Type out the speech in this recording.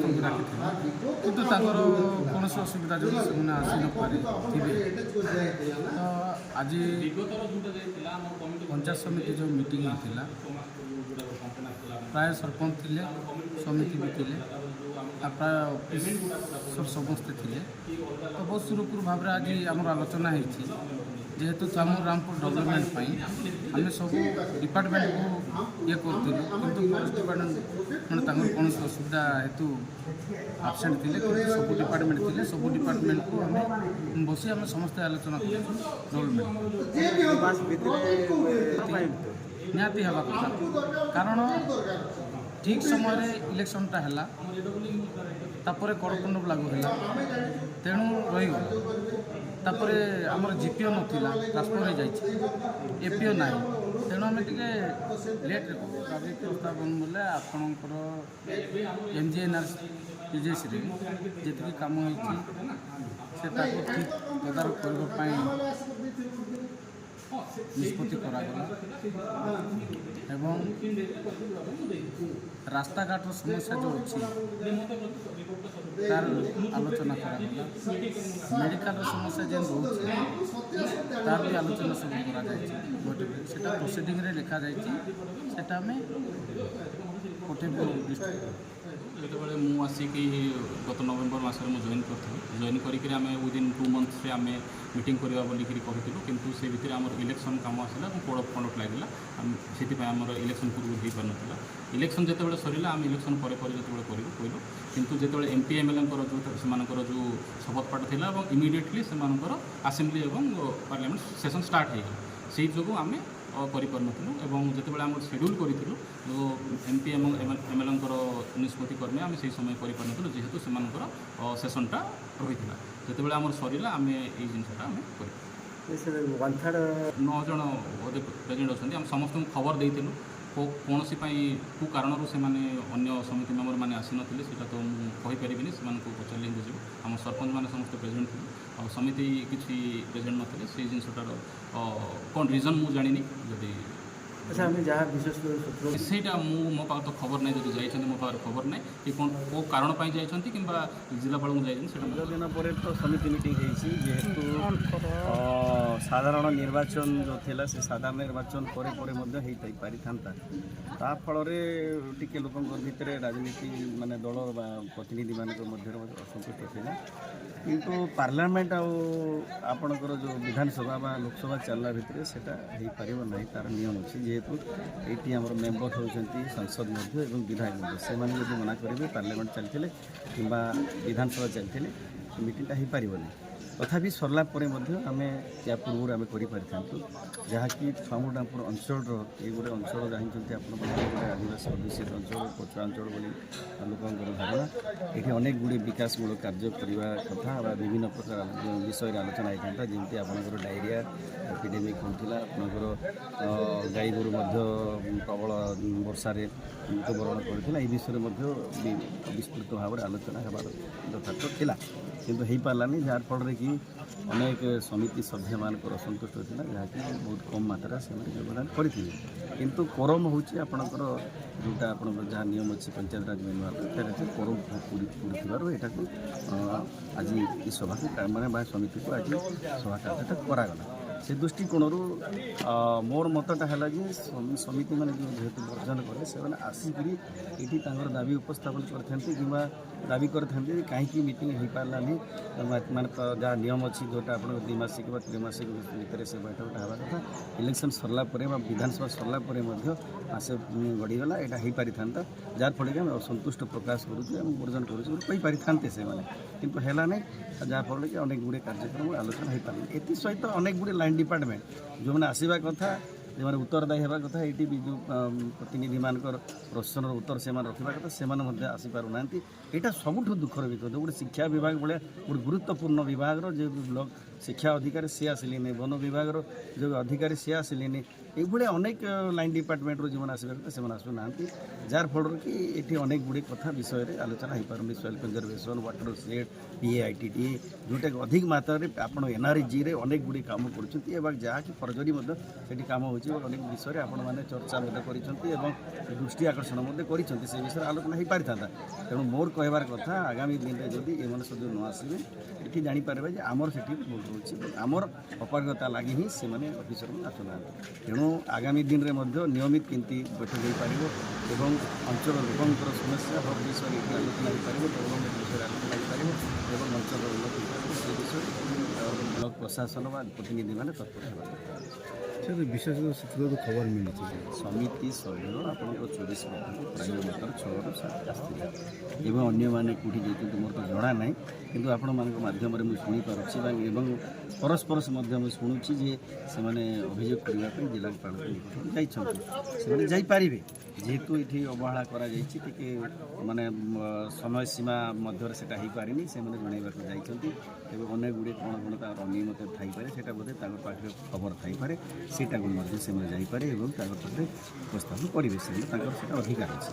ସମସ୍ତଙ୍କୁ ଡାକିଥିଲେ କିନ୍ତୁ ତାଙ୍କର କୌଣସି ଅସୁବିଧା ଯୋଗୁଁ ସେମାନେ ଆସି ନପାରି ଥିବେ। ତ ଆଜି ପଞ୍ଚାୟତ ସମିତି ଯେଉଁ ମିଟିଂ ହେଇଥିଲା ପ୍ରାୟ ସରପଞ୍ଚ ଥିଲେ, ସମିତି ବି ଥିଲେ, ପ୍ରାୟ ଅଫିସର ସମସ୍ତେ ଥିଲେ। ତ ବହୁତ ସୁରୁଖୁରୁ ଭାବରେ ଆଜି ଆମର ଆଲୋଚନା ହେଇଛି। ଯେହେତୁ ଚାମୁର ରାମପୁର ଡେଭଲପମେଣ୍ଟ ପାଇଁ ଆମେ ସବୁ ଡିପାର୍ଟମେଣ୍ଟକୁ ଇଏ କରୁଥିଲୁ, କିନ୍ତୁ ଫରେଷ୍ଟ ଡିପାର୍ଟମେଣ୍ଟ ମାନେ ତାଙ୍କର କୌଣସି ଅସୁବିଧା ହେତୁ ଆବସେଣ୍ଟ ଥିଲେ, କିନ୍ତୁ ସବୁ ଡିପାର୍ଟମେଣ୍ଟ ଥିଲେ। ସବୁ ଡିପାର୍ଟମେଣ୍ଟକୁ ଆମେ ବସି ଆମେ ସମସ୍ତେ ଆଲୋଚନା କରୁଛୁ ଡେଭଲପମେଣ୍ଟ ନିହାତି ହେବା କଥା। କାରଣ ଠିକ୍ ସମୟରେ ଇଲେକ୍ସନଟା ହେଲା, ତାପରେ କଡ଼କଣ୍ଡ ଲାଗୁ ହେଲା, ତେଣୁ ରହିଗଲା। ତାପରେ ଆମର ଜିପିଓ ନଥିଲା, ଟ୍ରାନ୍ସଫର ହୋଇଯାଇଛି, ଏପିଓ ନାହିଁ, ତେଣୁ ଆମେ ଟିକେ ଲେଟ୍ରେ ଦାବି ପ୍ରସ୍ତାବନ ବୋଲେ ଆପଣଙ୍କର MGNRPJCରେ ଯେତିକି କାମ ହେଇଛି ସେଟାକୁ ଠିକ୍ ତଦାରଖ କରିବା ପାଇଁ ନିଷ୍ପତ୍ତି କରାଗଲା ଏବଂ ରାସ୍ତାଘାଟର ସମସ୍ୟା ଯେଉଁ ଅଛି ତାର ଆଲୋଚନା କରାଗଲା। ମେଡ଼ିକାଲର ସମସ୍ୟା ଯେନ୍ ରହୁଛି ତାର ବି ଆଲୋଚନା ସବୁ କରାଯାଇଛି ବୈଠକରେ। ସେଟା ପ୍ରୋସିଡ଼ିଂରେ ଲେଖାଯାଇଛି, ସେଟା ଆମେ ପଠେଇବୁ ଡିଷ୍ଟ୍ରିକ୍ଟ। ଯେତେବେଳେ ମୁଁ ଆସିକି ଗତ ନଭେମ୍ବର ମାସରେ ମୁଁ ଜଏନ୍ କରିଥିଲି, ଜଏନ୍ କରିକି ଆମେ ୱିଦିନ୍ 2 monthsରେ ଆମେ ମିଟିଂ କରିବା ବୋଲିକିରି କହିଥିଲୁ, କିନ୍ତୁ ସେ ଭିତରେ ଆମର ଇଲେକ୍ସନ୍ କାମ ଆସିଲା ଏବଂ କୋଡ଼ ଅଫ୍ କଣ୍ଡକ୍ଟ ଲାଗିଲା। ସେଥିପାଇଁ ଆମର ଇଲେକ୍ସନ୍ ପୂର୍ବରୁ ହୋଇପାରୁନଥିଲା। ଇଲେକ୍ସନ୍ ଯେତେବେଳେ ସରିଲା ଆମେ ଇଲେକ୍ସନ୍ ପରେ ଯେତେବେଳେ କହିଲୁ, କିନ୍ତୁ ଯେତେବେଳେ MP MLAଙ୍କର ଯେଉଁ ସେମାନଙ୍କର ଯେଉଁ ଶପଥ ପାଠ ଥିଲା ଏବଂ ଇମିଡ଼ିଏଟଲି ସେମାନଙ୍କର ଆସେମ୍ବଲି ଏବଂ ପାର୍ଲାମେଣ୍ଟ ସେସନ୍ ଷ୍ଟାର୍ଟ ହୋଇଗଲା, ସେଇ ଯୋଗୁଁ ଆମେ କରିପାରୁନଥିଲୁ। ଏବଂ ଯେତେବେଳେ ଆମର ସେଡ୍ୟୁଲ୍ କରିଥିଲୁ ଯେଉଁ MP ଏବଂ MLAଙ୍କର ନିଷ୍ପତ୍ତି କ୍ରମେ ଆମେ ସେହି ସମୟ କରିପାରୁନଥିଲୁ, ଯେହେତୁ ସେମାନଙ୍କର ସେସନ୍ଟା ରହିଥିଲା। ଯେତେବେଳେ ଆମର ସରିଲା ଆମେ ଏଇ ଜିନିଷଟା ଆମେ କରିପାରିଲୁ। 9 ଜଣ ବୋଧେ ପ୍ରେଜେଣ୍ଟ ଅଛନ୍ତି। ଆମେ ସମସ୍ତଙ୍କୁ ଖବର ଦେଇଥିଲୁ କୌଣସି ପାଇଁ କେଉଁ କାରଣରୁ ସେମାନେ ଅନ୍ୟ ସମିତି ମେମ୍ବରମାନେ ଆସିନଥିଲେ, ସେଇଟା ତ ମୁଁ କହିପାରିବିନି, ସେମାନଙ୍କୁ ପଚାରିଲେ ହିଁ ବୁଝିବୁ। ଆମ ସରପଞ୍ଚମାନେ ସମସ୍ତେ ପ୍ରେଜେଣ୍ଟ ଥିଲେ, ଆଉ ସମିତି କିଛି ପ୍ରେଜେଣ୍ଟ ନଥିଲେ। ସେଇ ଜିନିଷଟାର କ'ଣ ରିଜନ୍ ମୁଁ ଜାଣିନି। ଯଦି ଆଚ୍ଛା, ଆମେ ଯାହା ବିଶେଷ ସେଇଟା ମୋ ପାଖରେ ତ ଖବର ନାହିଁ, ଯଦି ଯାଇଛନ୍ତି ମୋ ପାଖରେ ଖବର ନାହିଁ କି କ'ଣ କେଉଁ କାରଣ ପାଇଁ ଯାଇଛନ୍ତି କିମ୍ବା ଜିଲ୍ଲାପାଳଙ୍କୁ ଯାଇଛନ୍ତି ସେଇଟା। 15 ଦିନ ପରେ ତ ସମିତି ମିଟିଂ ହେଇଛି, ଯେହେତୁ ସାଧାରଣ ନିର୍ବାଚନ ଯେଉଁ ଥିଲା ସେ ସାଧାରଣ ନିର୍ବାଚନ ପରେ ମଧ୍ୟ ହେଇପାରିଥାନ୍ତା। ତା ଫଳରେ ଟିକେ ଲୋକଙ୍କ ଭିତରେ ରାଜନୀତି ମାନେ ଦଳ ବା ପ୍ରତିନିଧିମାନଙ୍କ ମଧ୍ୟରେ ଅସନ୍ତୁଷ୍ଟ ଥିଲା। କିନ୍ତୁ ପାର୍ଲାମେଣ୍ଟ ଆଉ ଆପଣଙ୍କର ଯେଉଁ ବିଧାନସଭା ବା ଲୋକସଭା ଚାଲିଲା ଭିତରେ ସେଇଟା ହେଇପାରିବ ନାହିଁ, ତା'ର ନିୟମ ଅଛି। ଯେହେତୁ ଏଇଠି ଆମର ମେମ୍ବର ହେଉଛନ୍ତି ସାଂସଦ ମଧ୍ୟ ଏବଂ ବିଧାୟକ ମଧ୍ୟ, ସେମାନେ ଯଦି ମନା କରିବେ ପାର୍ଲାମେଣ୍ଟ ଚାଲିଥିଲେ କିମ୍ବା ବିଧାନସଭା ଚାଲିଥିଲେ ମିଟିଂଟା ହେଇପାରିବନି। ତଥାପି ସରିଲା ପରେ ମଧ୍ୟ ଆମେ ୟା ପୂର୍ବରୁ ଆମେ କରିପାରିଥାନ୍ତୁ, ଯାହାକି ଛାମୁରାମପୁର ଅଞ୍ଚଳର ଏଇ ଗୋଟେ ଅଞ୍ଚଳ ଜାଣିଛନ୍ତି ଆପଣ, ଗୋଟେ ଆଦିବାସୀ ଅଧ୍ୟୁଷିତ ଅଞ୍ଚଳ, ପଛୁଆ ଅଞ୍ଚଳ ବୋଲି ଲୋକଙ୍କର ଧାରଣା। ଏଠି ଅନେକ ଗୁଡ଼ିଏ ବିକାଶମୂଳକ କାର୍ଯ୍ୟ କରିବା କଥା ବା ବିଭିନ୍ନ ପ୍ରକାର ବିଷୟରେ ଆଲୋଚନା ହେଇଥାନ୍ତା, ଯେମିତି ଆପଣଙ୍କର ଡାଇରିଆ ଏପିଡେମିକ୍ ହେଉଥିଲା, ଆପଣଙ୍କର ଗାଈ ଗୋରୁ ମଧ୍ୟ ପ୍ରବଳ ବର୍ଷାରେ ମୃତ୍ୟୁବରଣ କରୁଥିଲା। ଏହି ବିଷୟରେ ମଧ୍ୟ ବିସ୍ତୃତ ଭାବରେ ଆଲୋଚନା ହେବାର ଯଥାର୍ଥ ଥିଲା, କିନ୍ତୁ ହେଇପାରିଲାନି, ଯାହାଫଳରେ କି ଅନେକ ସମିତି ସଭ୍ୟମାନଙ୍କର ଅସନ୍ତୁଷ୍ଟ ଥିଲା, ଯାହାକି ବହୁତ କମ୍ ମାତ୍ରାରେ ସେମାନେ ଯୋଗଦାନ କରିଥିଲେ। କିନ୍ତୁ କୋରମ୍ ହେଉଛି ଆପଣଙ୍କର ଯେଉଁଟା ଆପଣଙ୍କର ଯାହା ନିୟମ ଅଛି ପଞ୍ଚାୟତରାଜ ମ୍ୟାନୁଆଲ୍, ସେଠାରେ କୋରମ୍ ପୁରିଥିବାରୁ ଏଠାକୁ ଆଜି ଏ ସଭାକୁ ମାନେ ବା ସମିତିକୁ ଆଜି ସଭା କାର୍ଯ୍ୟଟା କରାଗଲା। ସେ ଦୃଷ୍ଟିକୋଣରୁ ମୋର ମତଟା ହେଲା ଯେ ସମିତିମାନେ ଯେହେତୁ ବର୍ଜନ କଲେ, ସେମାନେ ଆସିକରି ଏଠି ତାଙ୍କର ଦାବି ଉପସ୍ଥାପନ କରିଥାନ୍ତି କିମ୍ବା ଦାବି କରିଥାନ୍ତି ଯେ କାହିଁକି ମିଟିଂ ହେଇପାରିଲାନି, ମାନେ ଯାହା ନିୟମ ଅଛି ଯେଉଁଟା ଆପଣଙ୍କ 2 ମାସିକ ବା 3 ମାସିକ ଭିତରେ ସେ ବୈଠକଟା ହେବା କଥା। ଇଲେକ୍ସନ୍ ସରିଲା ପରେ ବା ବିଧାନସଭା ସରିଲା ପରେ ମଧ୍ୟ ମାସେ ଗଡ଼ିଗଲା, ଏଇଟା ହେଇପାରିଥାନ୍ତା, ଯାହାଫଳରେ କି ଆମେ ଅସନ୍ତୁଷ୍ଟ ପ୍ରକାଶ କରୁଛୁ ଏବଂ ବର୍ଜନ କରୁଛୁ କହିପାରିଥାନ୍ତେ ସେମାନେ, କିନ୍ତୁ ହେଲା ନାହିଁ, ଯାହାଫଳରେ କି ଅନେକ ଗୁଡ଼ିଏ କାର୍ଯ୍ୟକ୍ରମ ଆଲୋଚନା ହେଇପାରିଲା। ଏଥିସହିତ ଅନେକ ଗୁଡ଼ିଏ ଲାଇନ୍ ଡିପାର୍ଟମେଣ୍ଟ ଯେଉଁମାନେ ଆସିବା କଥା, ଯେଉଁମାନେ ଉତ୍ତରଦାୟୀ ହେବା କଥା, ଏଇଠି ବି ଯେଉଁ ପ୍ରତିନିଧିମାନଙ୍କର ପ୍ରଶ୍ନର ଉତ୍ତର ସେମାନେ ରଖିବା କଥା, ସେମାନେ ମଧ୍ୟ ଆସିପାରୁନାହାନ୍ତି। ଏଇଟା ସବୁଠୁ ଦୁଃଖର ବିଷୟ। ଗୋଟେ ଶିକ୍ଷା ବିଭାଗ ଭଳିଆ ଗୋଟେ ଗୁରୁତ୍ୱପୂର୍ଣ୍ଣ ବିଭାଗର ଯେ ବ୍ଲକ ଶିକ୍ଷା ଅଧିକାରୀ ସିଏ ଆସିଲେନି, ବନ ବିଭାଗର ଯେଉଁ ଅଧିକାରୀ ସିଏ ଆସିଲେନି, এইভাবে অনেক লাইন ডিপার্টমেন্টর যে আসবে কথা সে আসুনাহান্তি, যার ফଳରେ କି এটি অনেক ଗୁଡ଼ିଏ কথা বিষয়ে আলোচনা হয়েপারুনি। Soil conservation, watershed, PAITT ଯେଉଁଟାକି ଅଧିକ ମାତ୍ରାରେ ଆପଣ NRGରେ ଅନେକ ଗୁଡ଼ିଏ କାମ କରୁଛନ୍ତି ଏବଂ ଯାହାକି ଫର୍ଜରୀ ମଧ୍ୟ ସେଠି କାମ ହେଉଛି ଏବଂ ଅନେକ ବିଷୟରେ ଆପଣମାନେ ଚର୍ଚ୍ଚା ମଧ୍ୟ କରିଛନ୍ତି ଏବଂ ଦୃଷ୍ଟି ଆକର୍ଷଣ ମଧ୍ୟ କରିଛନ୍ତି, ସେ ବିଷୟରେ ଆଲୋଚନା ହୋଇପାରିଥାନ୍ତା। ତେଣୁ ମୋର କହିବାର କଥା ଆଗାମୀ ଦିନରେ ଯଦି ଏମାନେ ସବୁ ନ ଆସିବେ ଏଠି ଜାଣିପାରିବେ ଯେ ଆମର ସେଠି ଭୁଲ ରହୁଛି, ଆମର ଅପାରଗତା ଲାଗି ହିଁ ସେମାନେ ଅଫିସରକୁ ଆସୁନାହାନ୍ତି। ତେଣୁ ଆଗାମୀ ଦିନରେ ମଧ୍ୟ ନିୟମିତ କେମିତି ବୈଠକ ହୋଇପାରିବ ଏବଂ ଅଞ୍ଚଳ ଲୋକଙ୍କର ସମସ୍ୟା ହକ୍ ବିଷୟରେ ଏଠି ଆଲୋଚନା ହୋଇପାରିବ, ଡେଭଲପମେଣ୍ଟ ବିଷୟରେ ଆଲୋଚନା ହୋଇପାରିବ ଏବଂ ଅଞ୍ଚଳର ଉନ୍ନତି ହୋଇପାରିବ, ସେ ବିଷୟରେ ବ୍ଲକ ପ୍ରଶାସନ ବା ପ୍ରତିନିଧିମାନେ ତତ୍ପର ହେବା ଦରକାର। ବିଶେଷ ସୂତ୍ରରୁ ଖବର ମିଳିଛି ସମିତି ସଭ୍ୟ ଆପଣଙ୍କ 24 ମଧ୍ୟରୁ ପ୍ରାୟ ମାତ୍ର 6ରୁ 7 ଆସିଥିଲେ ଏବଂ ଅନ୍ୟମାନେ କେଉଁଠି ଯାଇଛନ୍ତି ମୋର ତ ଜଣା ନାହିଁ, କିନ୍ତୁ ଆପଣମାନଙ୍କ ମାଧ୍ୟମରେ ମୁଁ ଶୁଣିପାରୁଛି ଏବଂ ପରସ୍ପର ମଧ୍ୟ ମୁଁ ଶୁଣୁଛି ଯେ ସେମାନେ ଅଭିଯୋଗ କରିବା ପାଇଁ ଜିଲ୍ଲାପାଳଙ୍କୁ ଯାଇଛନ୍ତି। ସେମାନେ ଯାଇପାରିବେ, ଯେହେତୁ ଏଠି ଅବହେଳା କରାଯାଇଛି, ଟିକେ ମାନେ ସମୟ ସୀମା ମଧ୍ୟରେ ସେଇଟା ହେଇପାରିନି, ସେମାନେ ଜଣାଇବାକୁ ଯାଇଛନ୍ତି ଏବଂ ଅନେକ ଗୁଡ଼ିଏ କ'ଣ କ'ଣ ତାଙ୍କର ଅନିୟମିତ ଥାଇପାରେ, ସେଇଟା ବୋଧେ ତାଙ୍କ ପାଖରେ ଖବର ଥାଇପାରେ, ସେଇଟାକୁ ମଧ୍ୟ ସେମାନେ ଯାଇପାରେ ଏବଂ ତାଙ୍କ ପାଖରେ ଉପସ୍ଥାପନ କରିବେ, ସେମାନେ ତାଙ୍କର ସେଇଟା ଅଧିକାର ଅଛି।